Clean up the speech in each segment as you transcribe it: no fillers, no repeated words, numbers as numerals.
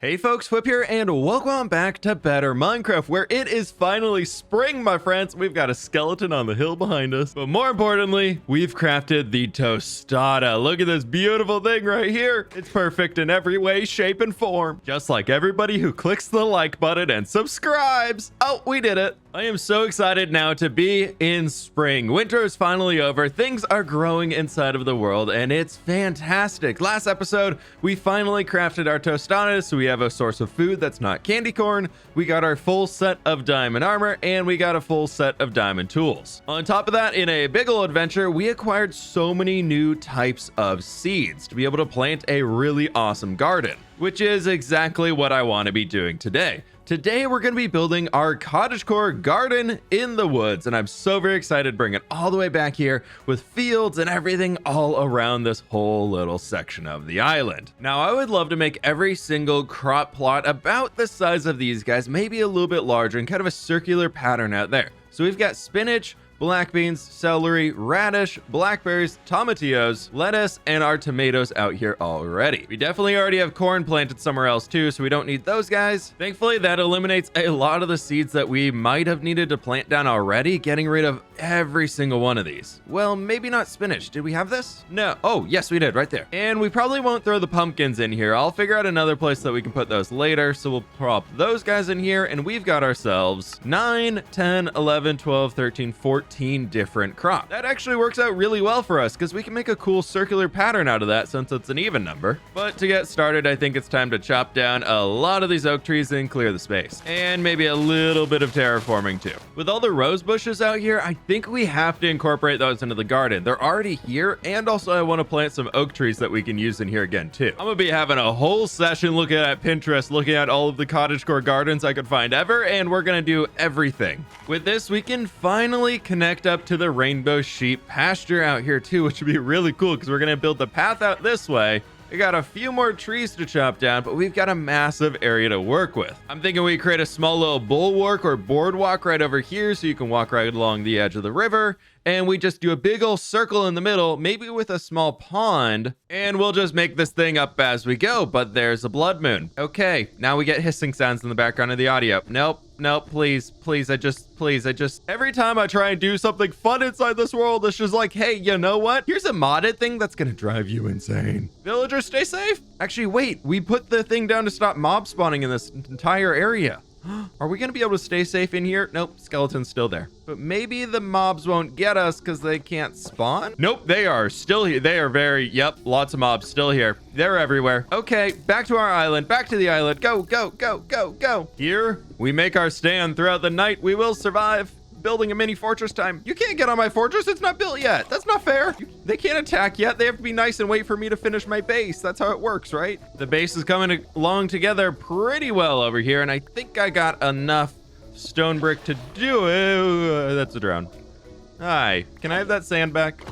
Hey folks, fWhip here, and welcome back to Better Minecraft, where it is finally spring, my friends. We've got a skeleton on the hill behind us, but more importantly, we've crafted the tostada. Look at this beautiful thing right here. It's perfect in every way, shape, and form, just like everybody who clicks the like button and subscribes. Oh, we did it. I am so excited now to be in spring. Winter is finally over. Things are growing inside of the world, and it's fantastic. Last episode, we finally crafted our tostadas, so we have a source of food that's not candy corn. We got our full set of diamond armor, and we got a full set of diamond tools. On top of that, in a big ol' adventure, we acquired so many new types of seeds to be able to plant a really awesome garden, which is exactly what I want to be doing today. Today, we're going to be building our cottagecore garden in the woods, and I'm so very excited to bring it all the way back here with fields and everything all around this whole little section of the island. Now, I would love to make every single crop plot about the size of these guys, maybe a little bit larger and kind of a circular pattern out there. So we've got spinach, black beans, celery, radish, blackberries, tomatillos, lettuce, and our tomatoes out here already. We definitely already have corn planted somewhere else too, so we don't need those guys. Thankfully, that eliminates a lot of the seeds that we might have needed to plant down already, getting rid of every single one of these. Well, maybe not spinach. Did we have this? No. Oh, yes, we did, right there. And we probably won't throw the pumpkins in here. I'll figure out another place that we can put those later, so we'll prop those guys in here, and we've got ourselves 9, 10, 11, 12, 13, 14 different crops. That actually works out really well for us because we can make a cool circular pattern out of that since it's an even number. But to get started, I think it's time to chop down a lot of these oak trees and clear the space. And maybe a little bit of terraforming too. With all the rose bushes out here, I think we have to incorporate those into the garden. They're already here, and also I want to plant some oak trees that we can use in here again too. I'm gonna be having a whole session looking at Pinterest, looking at all of the cottagecore gardens I could find ever, and we're gonna do everything. With this, we can finally connect up to the rainbow sheep pasture out here too, which would be really cool because we're gonna build the path out this way. We got a few more trees to chop down, but we've got a massive area to work with. I'm thinking we create a small little bulwark or boardwalk right over here so you can walk right along the edge of the river. And we just do a big old circle in the middle, maybe with a small pond, and we'll just make this thing up as we go. But there's a blood moon. Okay, now we get hissing sounds in the background of the audio. Nope, please, every time I try and do something fun inside this world, it's just like, hey, you know what? Here's a modded thing that's gonna drive you insane. Villagers, stay safe. Actually, wait, we put the thing down to stop mob spawning in this entire area. Are we going to be able to stay safe in here? Nope, skeleton's still there. But maybe the mobs won't get us because they can't spawn? Nope, they are still here. They are yep, lots of mobs still here. They're everywhere. Okay, back to our island, back to the island. Go, go, go, go, go. Here, we make our stand throughout the night. We will survive. Building a mini fortress time. You can't get on my fortress. It's not built yet. That's not fair. They can't attack yet. They have to be nice and wait for me to finish my base. That's how it works, right? The base is coming along together pretty well over here, and I think I got enough stone brick to do it. That's a drone. Hi, can I have that sand back?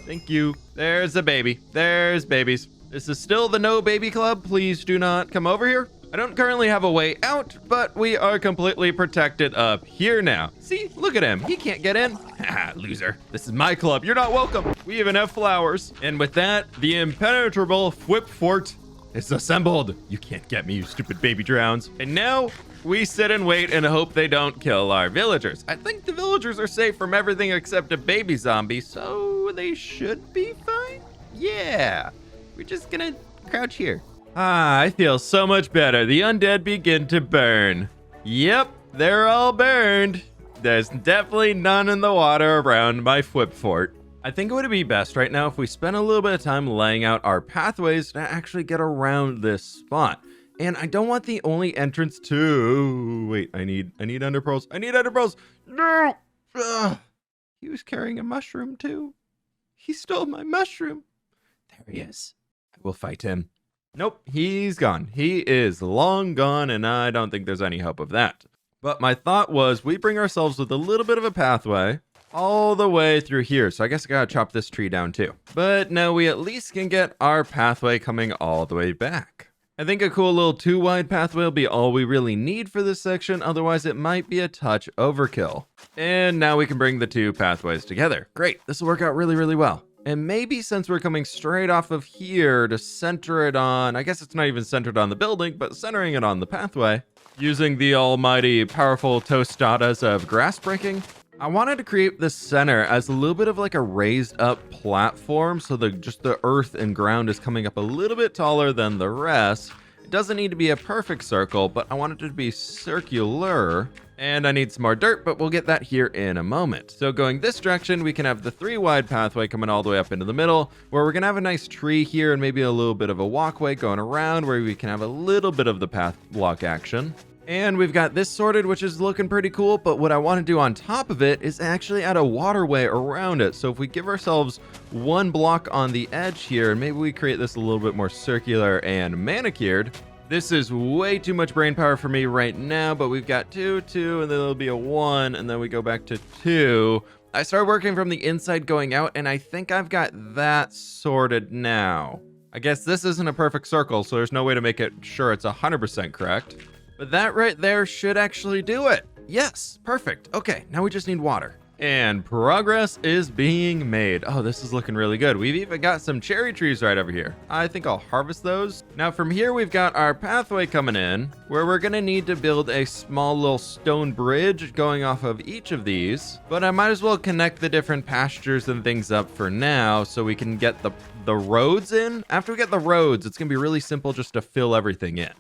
Thank you. There's a baby. There's babies. This is still the no baby club. Please do not come over here. I don't currently have a way out, but we are completely protected up here now. See, look at him. He can't get in. Haha, loser. This is my club. You're not welcome. We even have flowers. And with that, the impenetrable fWhip fort is assembled. You can't get me, you stupid baby drowns. And now we sit and wait and hope they don't kill our villagers. I think the villagers are safe from everything except a baby zombie, so they should be fine. Yeah, we're just gonna crouch here. Ah, I feel so much better. The undead begin to burn. Yep, they're all burned. There's definitely none in the water around my fWhip fort. I think it would be best right now if we spend a little bit of time laying out our pathways to actually get around this spot. And I don't want the only entrance to... Wait, I need ender pearls. I need ender pearls. No! Ugh. He was carrying a mushroom too. He stole my mushroom. There he is. I will fight him. Nope, he's gone. He is long gone, and I don't think there's any hope of that. But my thought was we bring ourselves with a little bit of a pathway all the way through here. So I guess I gotta chop this tree down too. But now we at least can get our pathway coming all the way back. I think a cool little 2-wide pathway will be all we really need for this section. Otherwise, it might be a touch overkill. And now we can bring the two pathways together. Great, this will work out really, really well. And maybe since we're coming straight off of here to center it on, I guess it's not even centered on the building, but centering it on the pathway, using the almighty powerful tostadas of grass breaking, I wanted to create the center as a little bit of like a raised up platform, so just the earth and ground is coming up a little bit taller than the rest. It doesn't need to be a perfect circle, but I want it to be circular. And I need some more dirt, but we'll get that here in a moment. So going this direction, we can have the 3 wide pathway coming all the way up into the middle, where we're gonna have a nice tree here and maybe a little bit of a walkway going around where we can have a little bit of the path block action. And we've got this sorted, which is looking pretty cool, but what I want to do on top of it is actually add a waterway around it. So if we give ourselves 1 block on the edge here, and maybe we create this a little bit more circular and manicured. This is way too much brain power for me right now, but we've got 2, 2, and then there'll be a 1, and then we go back to 2. I started working from the inside going out, and I think I've got that sorted now. I guess this isn't a perfect circle, so there's no way to make it sure it's 100% correct. But that right there should actually do it. Yes, perfect. Okay, now we just need water. And progress is being made. Oh, this is looking really good. We've even got some cherry trees right over here. I think I'll harvest those. Now from here, we've got our pathway coming in, where we're gonna need to build a small little stone bridge going off of each of these. But I might as well connect the different pastures and things up for now so we can get the roads in. After we get the roads, it's gonna be really simple just to fill everything in.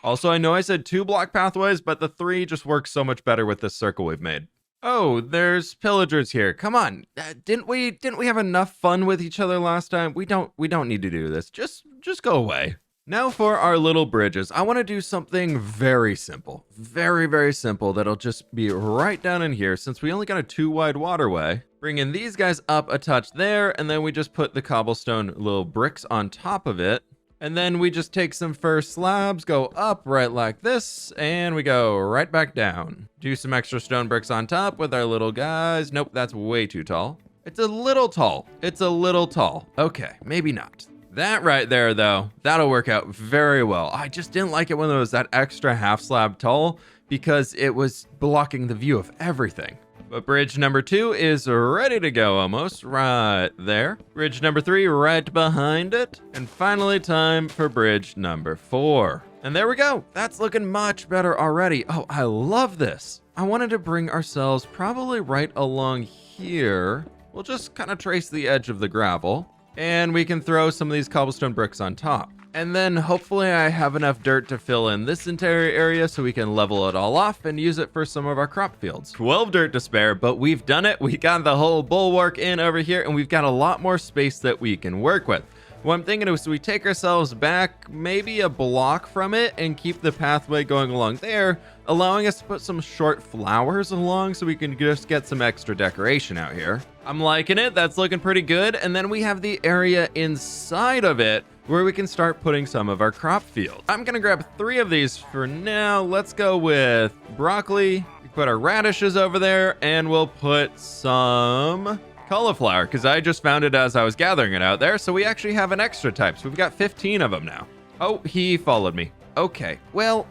Also, I know I said 2 block pathways, but the 3 just works so much better with this circle we've made. Oh, there's pillagers here. Come on. Didn't we have enough fun with each other last time? We don't need to do this. Just go away. Now for our little bridges. I want to do something very simple. Very, very simple that'll just be right down in here since we only got a 2 wide waterway. Bringing these guys up a touch there, and then we just put the cobblestone little bricks on top of it. And then we just take some first slabs, go up right like this, and we go right back down. Do some extra stone bricks on top with our little guys. Nope, that's way too tall. It's a little tall. It's a little tall. Okay, maybe not. That right there, though, that'll work out very well. I just didn't like it when it was that extra half slab tall because it was blocking the view of everything. But bridge number 2 is ready to go almost, right there. Bridge number 3 right behind it. And finally time for bridge number 4. And there we go. That's looking much better already. Oh, I love this. I wanted to bring ourselves probably right along here. We'll just kind of trace the edge of the gravel. And we can throw some of these cobblestone bricks on top. And then hopefully I have enough dirt to fill in this entire area so we can level it all off and use it for some of our crop fields. 12 dirt to spare, but we've done it. We got the whole bulwark in over here and we've got a lot more space that we can work with. What I'm thinking is we take ourselves back maybe a block from it and keep the pathway going along there, allowing us to put some short flowers along so we can just get some extra decoration out here. I'm liking it. That's looking pretty good. And then we have the area inside of it where we can start putting some of our crop field. I'm gonna grab 3 of these for now. Let's go with broccoli. We put our radishes over there and we'll put some cauliflower because I just found it as I was gathering it out there. So we actually have an extra type. So we've got 15 of them now. Oh, he followed me. Okay, well,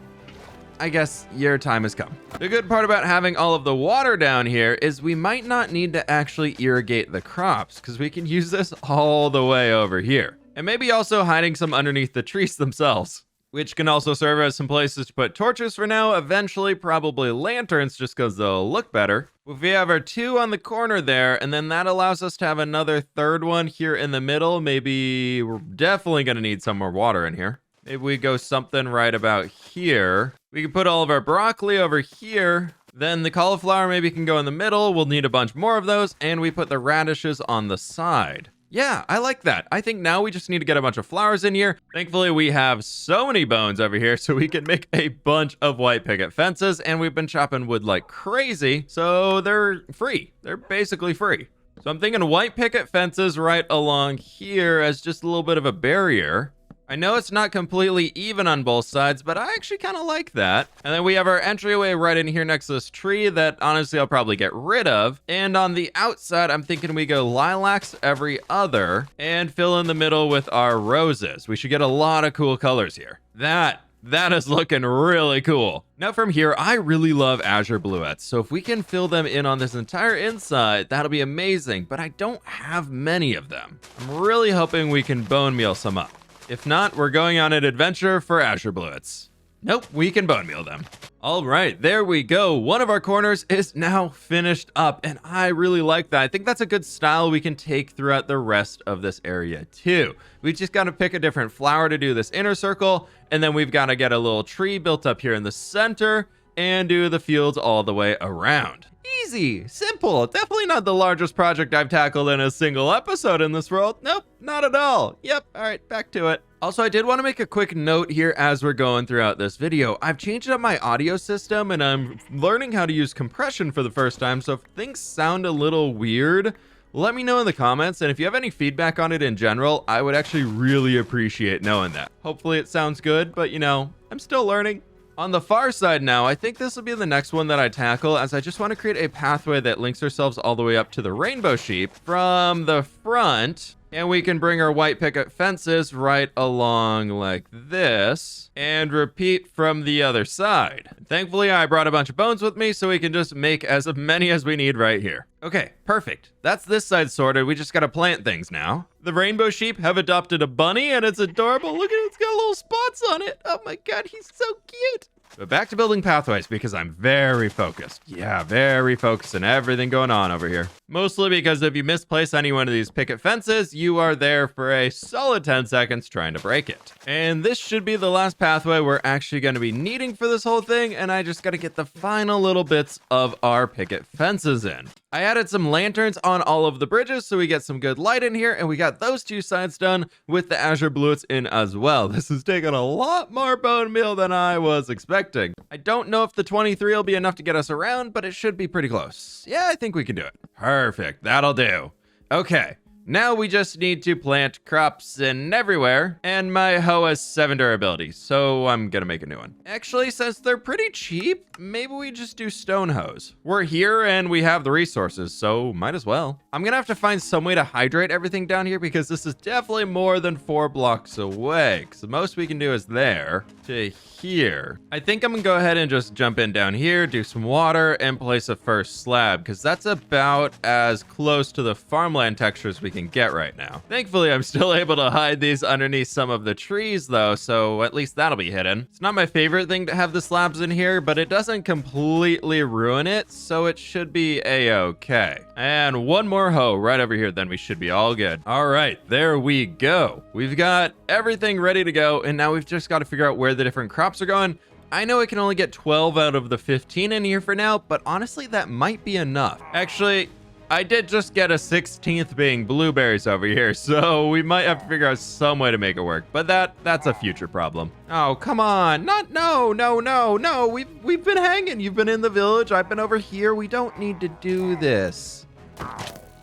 I guess your time has come. The good part about having all of the water down here is we might not need to actually irrigate the crops because we can use this all the way over here. And maybe also hiding some underneath the trees themselves, which can also serve as some places to put torches for now. Eventually, probably lanterns just because they'll look better. If we have our 2 on the corner there, and then that allows us to have another 3rd one here in the middle. Maybe we're definitely going to need some more water in here. Maybe we go something right about here. We can put all of our broccoli over here. Then the cauliflower maybe can go in the middle. We'll need a bunch more of those. And we put the radishes on the side. Yeah, I like that. I think now we just need to get a bunch of flowers in here. Thankfully, we have so many bones over here, so we can make a bunch of white picket fences, and we've been chopping wood like crazy, so they're free. They're basically free. So I'm thinking white picket fences right along here as just a little bit of a barrier. I know it's not completely even on both sides, but I actually kind of like that. And then we have our entryway right in here next to this tree that honestly I'll probably get rid of. And on the outside, I'm thinking we go lilacs every other and fill in the middle with our roses. We should get a lot of cool colors here. That That is looking really cool. Now from here, I really love azure bluettes. So if we can fill them in on this entire inside, that'll be amazing. But I don't have many of them. I'm really hoping we can bone meal some up. If not, we're going on an adventure for azure bluettes. Nope, we can bone meal them. All right, there we go. One of our corners is now finished up, and I really like that. I think that's a good style we can take throughout the rest of this area too. We just got to pick a different flower to do this inner circle, and then we've got to get a little tree built up here in the center and do the fields all the way around. Easy, simple, definitely not the largest project I've tackled in a single episode in this world. Nope, not at all. Yep, all right, back to it. Also, I did want to make a quick note here as we're going throughout this video. I've changed up my audio system and I'm learning how to use compression for the first time, so if things sound a little weird, let me know in the comments, and if you have any feedback on it in general, I would actually really appreciate knowing that. Hopefully it sounds good, but you know, I'm still learning. On the far side now, I think this will be the next one that I tackle, as I just want to create a pathway that links ourselves all the way up to the rainbow sheep from the front. And we can bring our white picket fences right along like this and repeat from the other side. Thankfully, I brought a bunch of bones with me so we can just make as many as we need right here. Okay, perfect. That's this side sorted. We just got to plant things now. The rainbow sheep have adopted a bunny and it's adorable. Look at it, it's got little spots on it. Oh my God, he's so cute. But back to building pathways because I'm very focused. Yeah, very focused on everything going on over here. Mostly because if you misplace any one of these picket fences, you are there for a solid 10 seconds trying to break it. And this should be the last pathway we're actually going to be needing for this whole thing, and I just got to get the final little bits of our picket fences in. I added some lanterns on all of the bridges so we get some good light in here, and we got those two sides done with the azure bluets in as well. This is taking a lot more bone meal than I was expecting. I don't know if the 23 will be enough to get us around, but it should be pretty close. Yeah, I think we can do it. Perfect, that'll do. Okay. Now we just need to plant crops in everywhere, and my hoe has 7 durability, so I'm gonna make a new one. Actually, since they're pretty cheap, maybe we just do stone hoes. We're here and we have the resources, so might as well. I'm gonna have to find some way to hydrate everything down here because this is definitely more than 4 blocks away, because the most we can do is there to here. I think I'm gonna go ahead and just jump in down here, do some water, and place a first slab, because that's about as close to the farmland textures we can get right now. Thankfully, I'm still able to hide these underneath some of the trees though, so at least that'll be hidden. It's not my favorite thing to have the slabs in here, but it doesn't completely ruin it, so it should be a-okay. And one more hoe right over here, then we should be all good. All right, there we go. We've got everything ready to go, and now we've just got to figure out where the different crops are going. I know I can only get 12 out of the 15 in here for now, but honestly, that might be enough. Actually, I did just get a 16th being blueberries over here, so we might have to figure out some way to make it work, but that's a future problem. Oh, come on. No. We've been hanging. You've been in the village. I've been over here. We don't need to do this.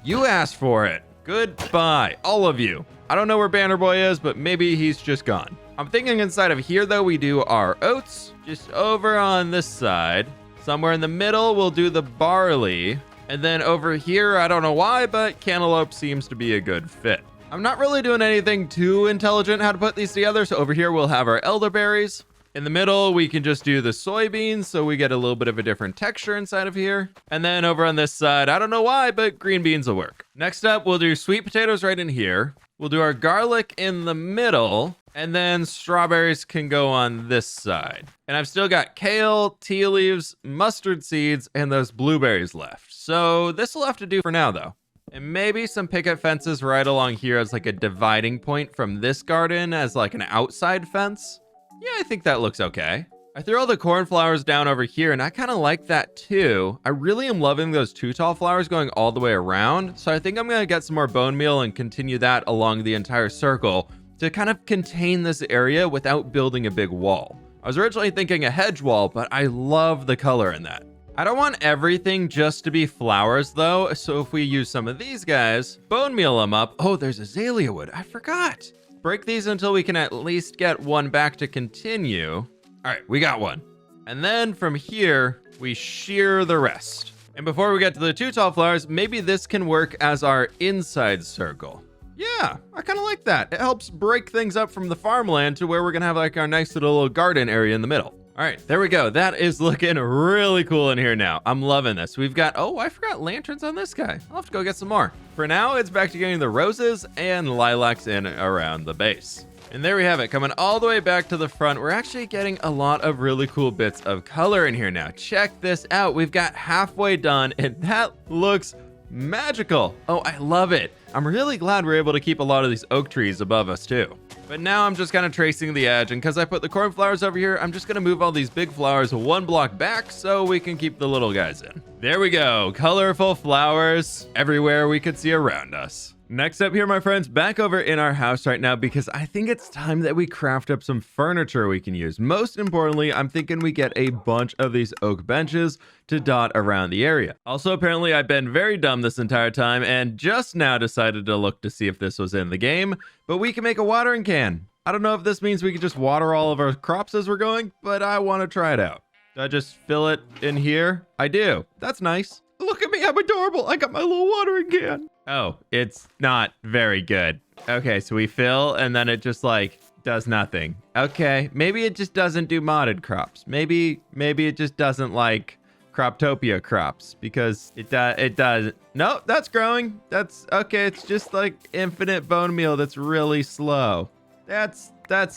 You asked for it. Goodbye, all of you. I don't know where Banner Boy is, but maybe he's just gone. I'm thinking inside of here, though, we do our oats. Just over on this side. Somewhere in the middle, we'll do the barley. And then over here, I don't know why, but cantaloupe seems to be a good fit. I'm not really doing anything too intelligent how to put these together. So over here, we'll have our elderberries. In the middle, we can just do the soybeans, so we get a little bit of a different texture inside of here. And then over on this side, I don't know why, but green beans will work. Next up, we'll do sweet potatoes right in here. We'll do our garlic in the middle, and then strawberries can go on this side. And I've still got kale, tea leaves, mustard seeds, and those blueberries left. So this will have to do for now, though. And maybe some picket fences right along here as like a dividing point from this garden as like an outside fence. Yeah, I think that looks okay. I threw all the cornflowers down over here, and I kind of like that too. I really am loving those two tall flowers going all the way around. So I think I'm going to get some more bone meal and continue that along the entire circle to kind of contain this area without building a big wall. I was originally thinking a hedge wall, but I love the color in that. I don't want everything just to be flowers though, so if we use some of these guys, bone meal them up. Oh, there's azalea wood, I forgot. Break these until we can at least get one back to continue. All right, we got one. And then from here, we shear the rest. And before we get to the two tall flowers, maybe this can work as our inside circle. Yeah, I kind of like that. It helps break things up from the farmland to where we're gonna have like our nice little garden area in the middle. All right, there we go. That is looking really cool in here now. I'm loving this. We've got, oh, I forgot lanterns on this guy. I'll have to go get some more. For now, it's back to getting the roses and lilacs in around the base. And there we have it, coming all the way back to the front. We're actually getting a lot of really cool bits of color in here now. Check this out. We've got halfway done, and that looks magical. Oh, I love it. I'm really glad we're able to keep a lot of these oak trees above us too. But now I'm just kind of tracing the edge, and because I put the cornflowers over here, I'm just gonna move all these big flowers one block back so we can keep the little guys in. There we go, colorful flowers everywhere we could see around us. Next up here, my friends, back over in our house right now, because I think it's time that we craft up some furniture we can use. Most importantly, I'm thinking we get a bunch of these oak benches to dot around the area. Also, apparently, I've been very dumb this entire time and just now decided to look to see if this was in the game, but we can make a watering can. I don't know if this means we can just water all of our crops as we're going, but I want to try it out. Do I just fill it in here? I do. That's nice. Look at me, I'm adorable. I got my little watering can. Oh, it's not very good. Okay, so we fill and then it just like does nothing. Okay, maybe it just doesn't do modded crops. Maybe it just doesn't like Croptopia crops because it does. No, that's growing. That's okay. It's just like infinite bone meal that's really slow. That's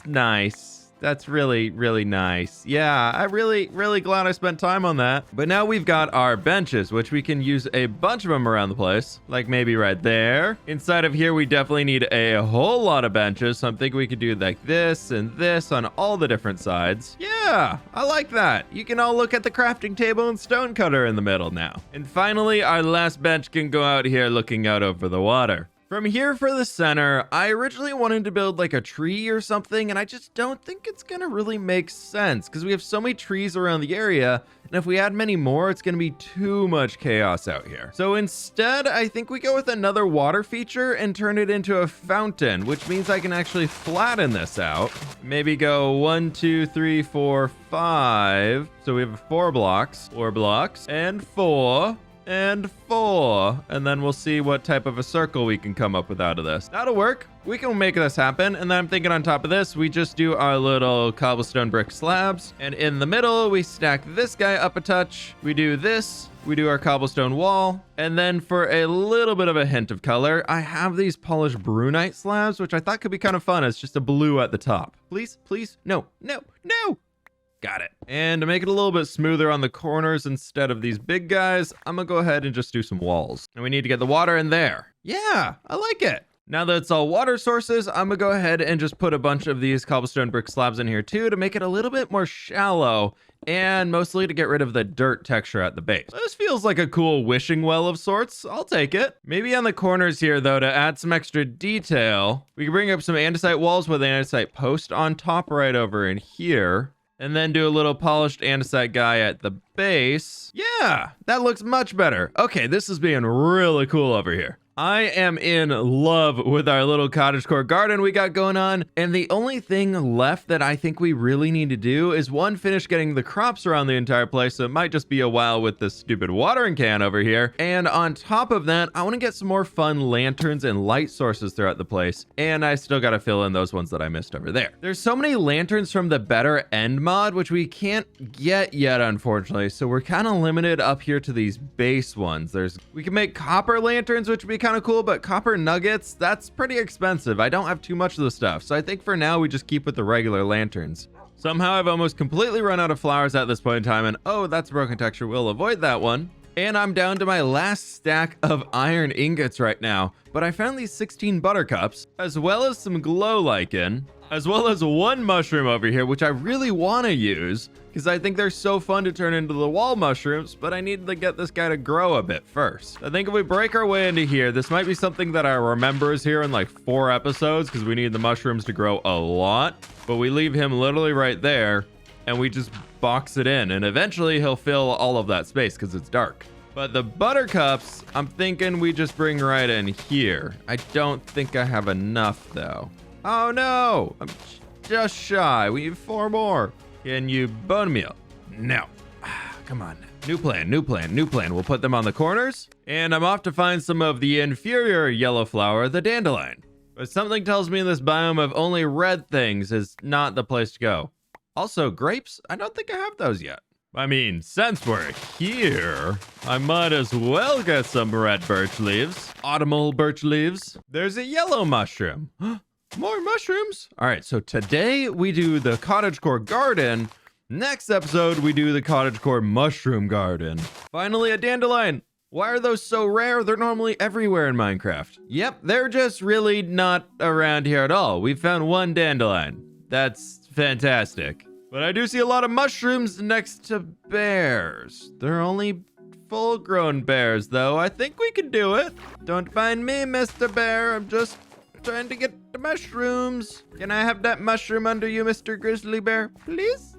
nice. That's really, really nice. Yeah, I'm really glad I spent time on that. But now we've got our benches, which we can use a bunch of them around the place. Like maybe right there. Inside of here, we definitely need a whole lot of benches. So I'm thinking we could do like this and this on all the different sides. Yeah, I like that. You can all look at the crafting table and stone cutter in the middle now. And finally, our last bench can go out here looking out over the water. From here for the center, I originally wanted to build like a tree or something, and I just don't think it's gonna really make sense because we have so many trees around the area, and if we add many more, it's gonna be too much chaos out here. So instead, I think we go with another water feature and turn it into a fountain, which means I can actually flatten this out. Maybe go 1, 2, 3, 4, 5. So we have 4 blocks, and 4. And 4, and then we'll see what type of a circle we can come up with out of this. That'll work. We can make this happen. And then I'm thinking on top of this, we just do our little cobblestone brick slabs. And in the middle, we stack this guy up a touch. We do this. We do our cobblestone wall. And then for a little bit of a hint of color, I have these polished brunite slabs, which I thought could be kind of fun. It's just a blue at the top. Please, please. No, no, no. Got it. And to make it a little bit smoother on the corners instead of these big guys, I'm gonna go ahead and just do some walls. And we need to get the water in there. Yeah, I like it. Now that it's all water sources, I'm gonna go ahead and just put a bunch of these cobblestone brick slabs in here too to make it a little bit more shallow and mostly to get rid of the dirt texture at the base. This feels like a cool wishing well of sorts. I'll take it. Maybe on the corners here though, to add some extra detail, we can bring up some andesite walls with an andesite post on top right over in here. And then do a little polished andesite guy at the base. Yeah, that looks much better. Okay, this is being really cool over here. I am in love with our little cottagecore garden we got going on. And the only thing left that I think we really need to do is one, finish getting the crops around the entire place. So it might just be a while with this stupid watering can over here. And on top of that, I want to get some more fun lanterns and light sources throughout the place. And I still got to fill in those ones that I missed over there. There's so many lanterns from the Better End mod, which we can't get yet, unfortunately. So we're kind of limited up here to these base ones. We can make copper lanterns, which would be kind of cool, but copper nuggets, that's pretty expensive. I don't have too much of the stuff, so I think for now we just keep with the regular lanterns. Somehow I've almost completely run out of flowers at this point in time, and oh, that's a broken texture. We'll avoid that one. And I'm down to my last stack of iron ingots right now, but I found these 16 buttercups, as well as some glow lichen, as well as one mushroom over here, which I really want to use because I think they're so fun to turn into the wall mushrooms, but I need to get this guy to grow a bit first. I think if we break our way into here, this might be something that I remember is here in like 4 episodes because we need the mushrooms to grow a lot, but we leave him literally right there and we just box it in, and eventually he'll fill all of that space because it's dark. But the buttercups, I'm thinking we just bring right in here. I don't think I have enough though. Oh no, I'm just shy. We need 4 more. Can you bone meal? No. Come on. New plan. We'll put them on the corners. And I'm off to find some of the inferior yellow flower, the dandelion. But something tells me this biome of only red things is not the place to go. Also, grapes? I don't think I have those yet. I mean, since we're here, I might as well get some red birch leaves. Autumnal birch leaves. There's a yellow mushroom. More mushrooms? All right, so today we do the cottagecore garden. Next episode, we do the cottagecore mushroom garden. Finally, a dandelion. Why are those so rare? They're normally everywhere in Minecraft. Yep, they're just really not around here at all. We found one dandelion. That's fantastic. But I do see a lot of mushrooms next to bears. They're only full-grown bears, though. I think we can do it. Don't mind me, Mr. Bear. I'm just trying to get the mushrooms. Can I have that mushroom under you, Mr. Grizzly Bear? Please?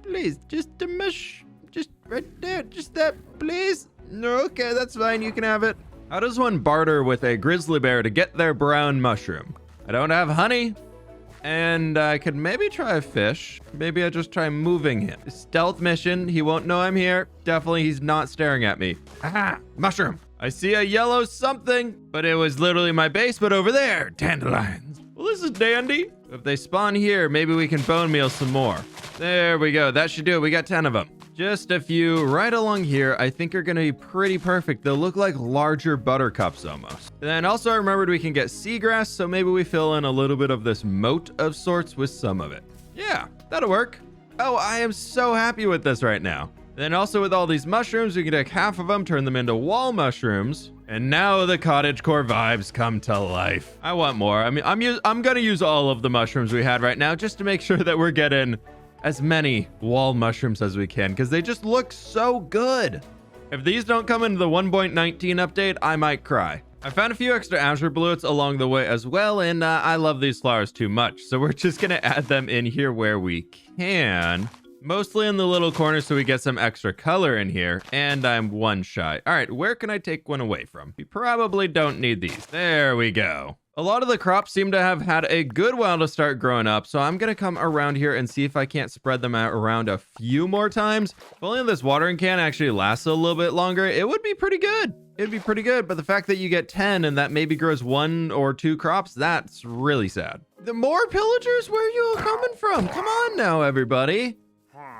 Please, just a mush. Just right there. Just that, please. No, okay, that's fine. You can have it. How does one barter with a grizzly bear to get their brown mushroom? I don't have honey. And I could maybe try a fish. Maybe I just try moving him. Stealth mission. He won't know I'm here. Definitely he's not staring at me. Aha! Mushroom. I see a yellow something, but it was literally my base, but over there. Dandelions. Well, this is dandy. If they spawn here, maybe we can bone meal some more. There we go. That should do it. We got 10 of them. Just a few right along here I think are going to be pretty perfect. They'll look like larger buttercups almost. And then also I remembered we can get seagrass, so maybe we fill in a little bit of this moat of sorts with some of it. Yeah, that'll work. Oh, I am so happy with this right now. Then also with all these mushrooms, we can take half of them, turn them into wall mushrooms. And now the cottagecore vibes come to life. I want more. I mean, I'm going to use all of the mushrooms we had right now just to make sure that we're getting as many wall mushrooms as we can, because they just look so good. If these don't come into the 1.19 update, I might cry. I found a few extra azure bluets along the way as well, and I love these flowers too much, so we're just gonna add them in here where we can. Mostly in the little corner so we get some extra color in here, and I'm one shy. All right, where can I take one away from? We probably don't need these. There we go. A lot of the crops seem to have had a good while to start growing up, so I'm gonna come around here and see if I can't spread them out around a few more times. If only this watering can actually lasts a little bit longer, it would be pretty good. It'd be pretty good, but the fact that you get 10 and that maybe grows 1 or 2 crops, that's really sad. The more pillagers? Where are you all coming from? Come on now, everybody.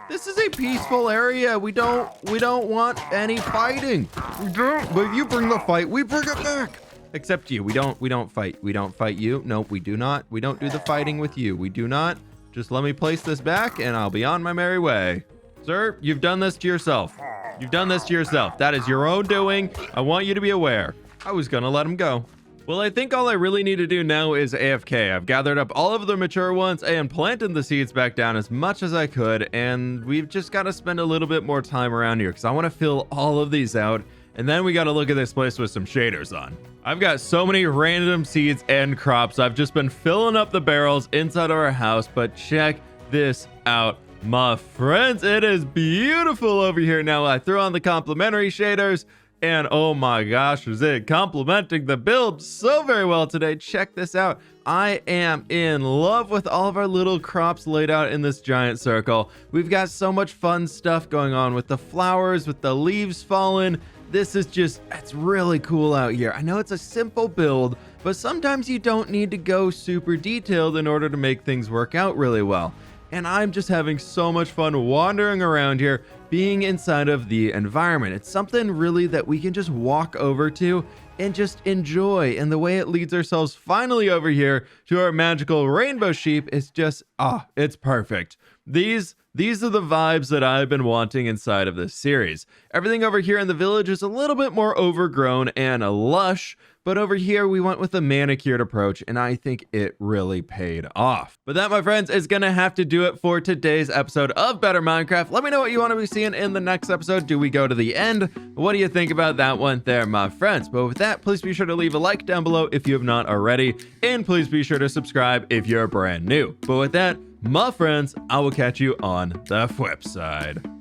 This is a peaceful area. We don't want any fighting. We don't. But if you bring the fight, we bring it back. Except you. We don't fight. We don't fight you. Nope, we do not. We don't do the fighting with you. We do not. Just let me place this back and I'll be on my merry way. Sir, you've done this to yourself. You've done this to yourself. That is your own doing. I want you to be aware. I was gonna let him go. Well, I think all I really need to do now is AFK. I've gathered up all of the mature ones and planted the seeds back down as much as I could, and we've just got to spend a little bit more time around here because I want to fill all of these out, and then we got to look at this place with some shaders on. I've got so many random seeds and crops. I've just been filling up the barrels inside of our house, but check this out, my friends. It is beautiful over here. Now I threw on the complimentary shaders, and oh my gosh, is it complementing the build so very well today. Check this out. I am in love with all of our little crops laid out in this giant circle. We've got so much fun stuff going on with the flowers, with the leaves falling. This is just, it's really cool out here. I know it's a simple build, but sometimes you don't need to go super detailed in order to make things work out really well. And I'm just having so much fun wandering around here, being inside of the environment. It's something really that we can just walk over to and just enjoy. And the way it leads ourselves finally over here to our magical rainbow sheep is just, it's perfect. These are the vibes that I've been wanting inside of this series. Everything over here in the village is a little bit more overgrown and lush, but over here we went with a manicured approach, and I think it really paid off. But that, my friends, is gonna have to do it for today's episode of Better Minecraft. Let me know what you want to be seeing in the next episode. Do we go to the end? What do you think about that one there, my friends? But with that, please be sure to leave a like down below if you have not already, and please be sure to subscribe if you're brand new. But with that, my friends, I will catch you on the fWhip side.